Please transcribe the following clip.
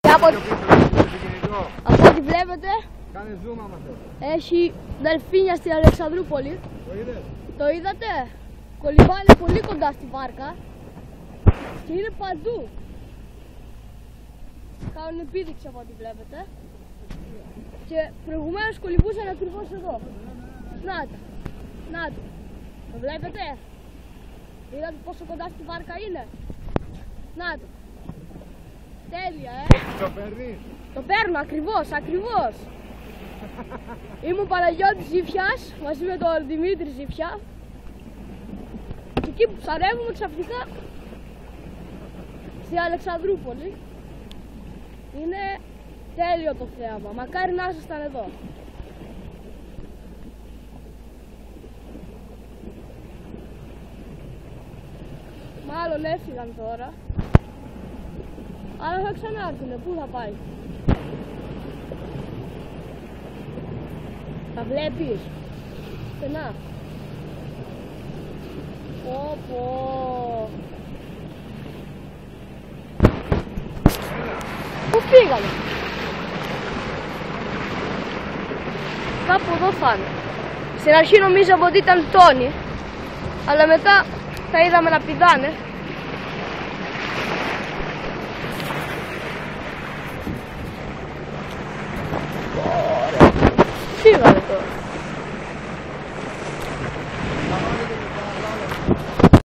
Και από ό,τι βλέπετε, κάνε zoom άμα θες. έχει δελφίνια στην Αλεξανδρούπολη. Το είδες? Το είδατε? Κολυμπάνε πολύ κοντά στη βάρκα και είναι παντού. Κάνουν επίδειξη από ό,τι βλέπετε. Και προηγουμένως κολυμπούσαν ακριβώς εδώ. Να το. Να το. Το βλέπετε? Είδατε πόσο κοντά στη βάρκα είναι? Να το. Τέλεια, Το παίρνεις? Το παίρνω ακριβώς, ακριβώς. Είμαι ο Παναγιώτης Ζήφιας μαζί με τον Δημήτρη Ζήφια. Και εκεί που ψαρεύουμε ξαφνικά στη Αλεξανδρούπολη. Είναι τέλειο το θέαμα. Μακάρι να ήσασταν εδώ. Μάλλον έφυγαν τώρα. Αλλά θα ξανάρθουνε. Πού θα πάει? Τα βλέπεις? Στενά. Πω. Πού πήγανε? Κάπου εδώ φάνε. Στην αρχή νομίζαμε ότι ήταν τόνοι, αλλά μετά τα είδαμε να πηδάνε. Φύγανε.